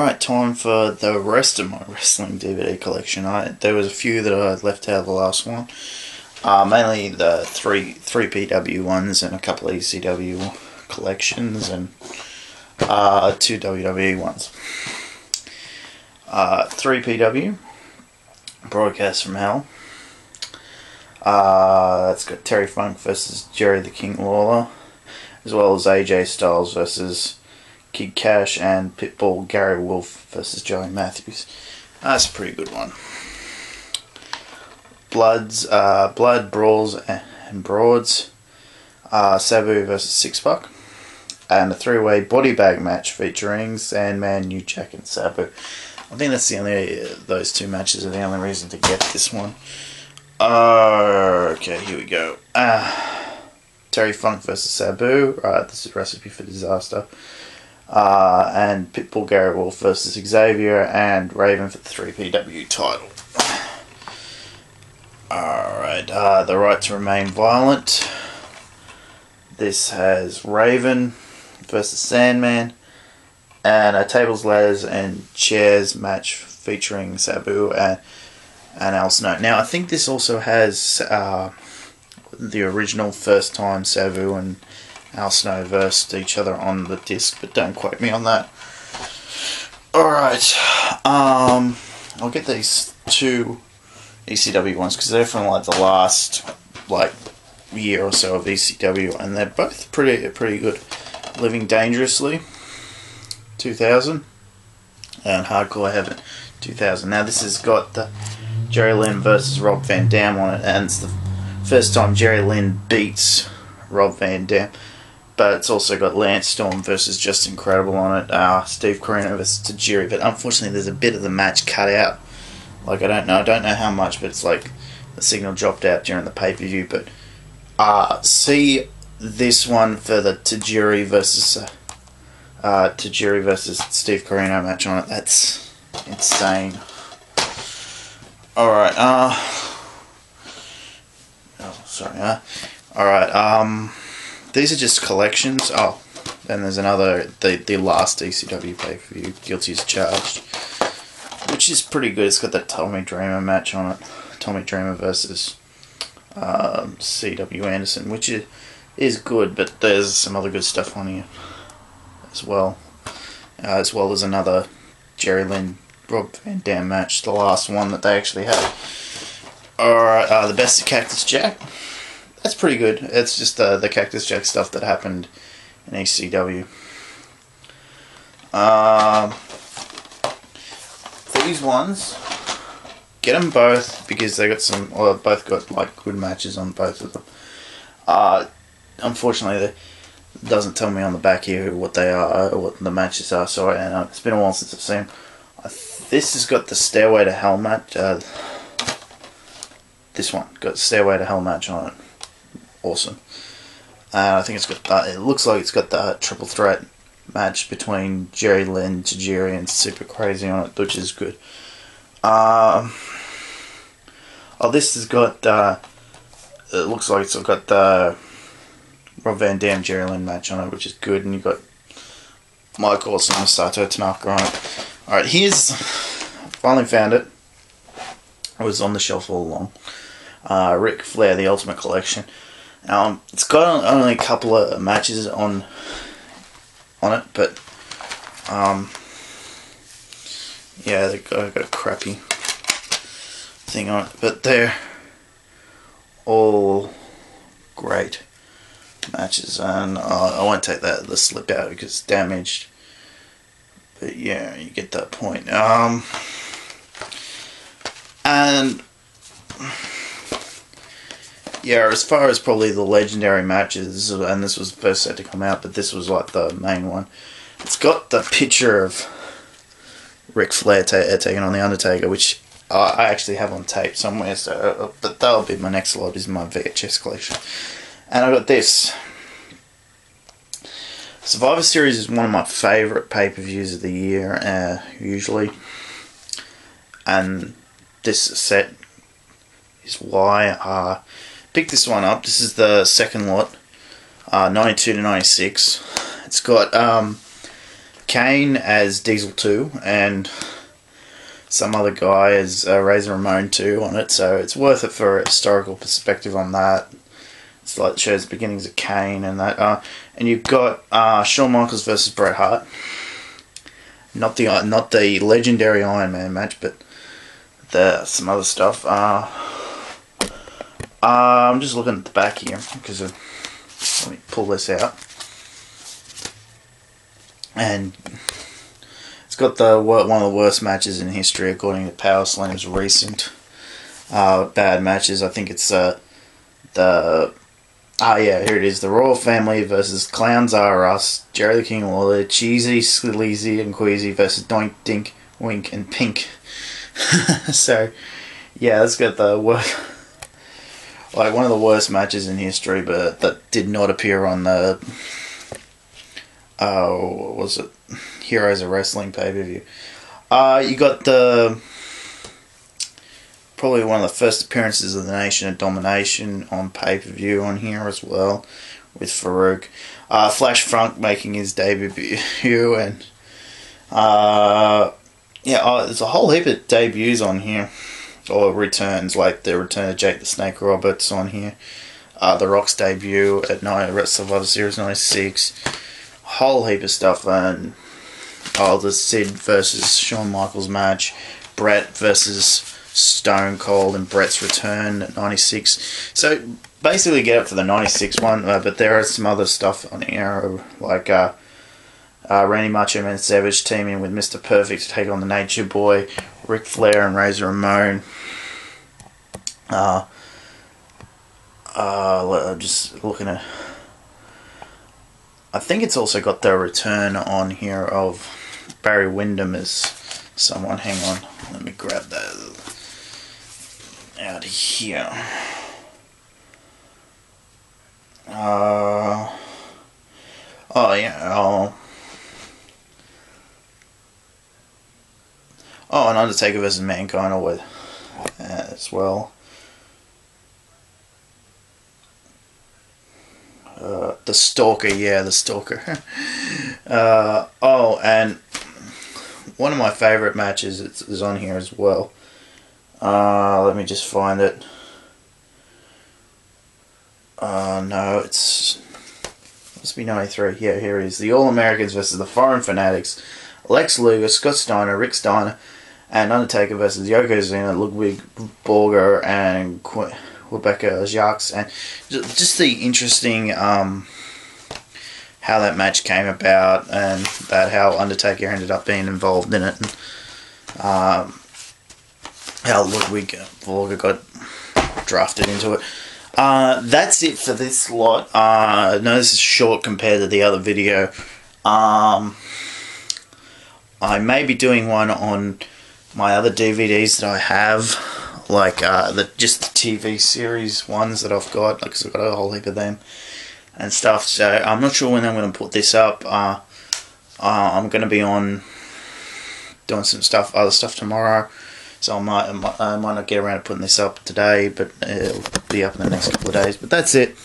Alright, time for the rest of my wrestling DVD collection. There was a few that I left out of the last one. Mainly the three PW ones and a couple of ECW collections and two WWE ones. 3 PW, Broadcast from Hell. That's got Terry Funk versus Jerry the King Lawler, as well as AJ Styles versus Kid Cash and Pitbull Gary Wolf versus Joey Matthews. That's a pretty good one. Blood, Brawls and Broads, Sabu versus Six-Pack, and a 3-way body bag match featuring Sandman, New Jack and Sabu. I think that's the only, those two matches are the only reason to get this one. Okay, here we go. Terry Funk versus Sabu. This is Recipe for Disaster. And Pitbull Gary Wolf versus Xavier and Raven for the 3PW title. Alright, The Right to Remain Violent. This has Raven versus Sandman. And a tables, ladders and chairs match featuring Sabu and Al Snow. Now I think this also has the original first time Sabu and Al Snow versed each other on the disc, but don't quote me on that. Alright, I'll get these two ECW ones because they're from like the last year or so of ECW, and they're both pretty good. Living Dangerously 2000 and Hardcore Heaven 2000. Now this has got the Jerry Lynn versus Rob Van Dam on it, and it's the first time Jerry Lynn beats Rob Van Dam. But it's also got Lance Storm versus Just Incredible on it. Steve Corino versus Tajiri. But unfortunately, there's a bit of the match cut out. Like I don't know how much, but it's like the signal dropped out during the pay-per-view. But see this one for the Tajiri versus Steve Corino match on it. That's insane. Alright, alright, these are just collections. Oh, then there's another, the last ECW pay-per-view, Guilty as Charged, which is pretty good. It's got that Tommy Dreamer match on it. Tommy Dreamer versus C.W. Anderson, which is good, but there's some other good stuff on here as well. As well as another Jerry Lynn Rob Van Dam match, the last one that they actually had. Alright, the Best of Cactus Jack. That's pretty good. It's just the Cactus Jack stuff that happened in ECW. These ones, get them both because they got some, or both got like good matches on both of them. Unfortunately, it doesn't tell me on the back here what they are, or what the matches are. Sorry, and it's been a while since I've seen them. This has got the Stairway to Hell match. This one got the Stairway to Hell match on it. Awesome. I think it's got. It looks like it's got the triple threat match between Jerry Lynn, Tajiri, and Super Crazy on it, which is good. Oh, this has got. It looks like it's got the Rob Van Dam Jerry Lynn match on it, which is good, and you've got Mike Awesome and Sato Tanaka on it. Alright, here's, finally found it. It was on the shelf all along. Ric Flair, The Ultimate Collection. It's got only a couple of matches on it, but yeah, they've got a crappy thing on it, but they're all great matches, and I won't take the slip out because it's damaged. But yeah, you get that point. And yeah, as far as probably the legendary matches, and this was the first set to come out, but this was like the main one. It's got the picture of Ric Flair taking on The Undertaker, which I actually have on tape somewhere. So, but that'll be my next lot, is my VHS collection. And I got this. Survivor Series is one of my favourite pay-per-views of the year, usually. And this set is why I picked this one up. This is the second lot, 92 to 96. It's got Kane as Diesel 2 and some other guy as Razor Ramon 2 on it, so it's worth it for a historical perspective on that. It's like it shows the beginnings of Kane and that. And you've got Shawn Michaels versus Bret Hart. Not the legendary Iron Man match, but some other stuff. I'm just looking at the back here because let me pull this out, and it's got one of the worst matches in history according to Power Slam's recent bad matches. I think it's yeah, here it is. The Royal Family versus Clowns R Us, Jerry the King Lawler, Cheesy, Sleazy, and Queasy versus Doink, Dink, Wink, and Pink. So, yeah, that's got the worst, like one of the worst matches in history, but that did not appear on the what was it? Heroes of Wrestling pay-per-view. You got probably one of the first appearances of the Nation of Domination on pay-per-view on here as well, with Farouk. Flash Funk making his debut, and yeah, there's a whole heap of debuts on here, or returns, like the return of Jake the Snake Roberts on here, The Rock's debut at Survivor Series 96, whole heap of stuff, and the Sid versus Shawn Michaels match, Bret versus Stone Cold and Bret's return at 96. So basically get up for the 96 one, but there are some other stuff on here, like Randy Macho Man Savage teaming with Mr. Perfect to take on the Nature Boy, Ric Flair and Razor Ramon. Just looking at, I think it's also got the return on here of Barry Windham as someone. Hang on, let me grab that out of here. Oh yeah. And Undertaker versus Mankind with as well. The Stalker, yeah, the Stalker. And one of my favourite matches is on here as well. Let me just find it. No, must be 93. Yeah, here it is. The All-Americans versus the Foreign Fanatics. Lex Luger, Scott Steiner, Rick Steiner, and Undertaker versus Yokozuna, Ludwig Borger, and Rebecca Jacques. And just the interesting how that match came about, and how Undertaker ended up being involved in it, and how Ludwig Borger got drafted into it. That's it for this lot. I know this is short compared to the other video. I may be doing one on my other DVDs that I have, like just the TV series ones that I've got, because I've got a whole heap of them and stuff. So I'm not sure when I'm going to put this up. I'm going to be on doing some other stuff tomorrow, so I might not get around to putting this up today, but it'll be up in the next couple of days. But that's it.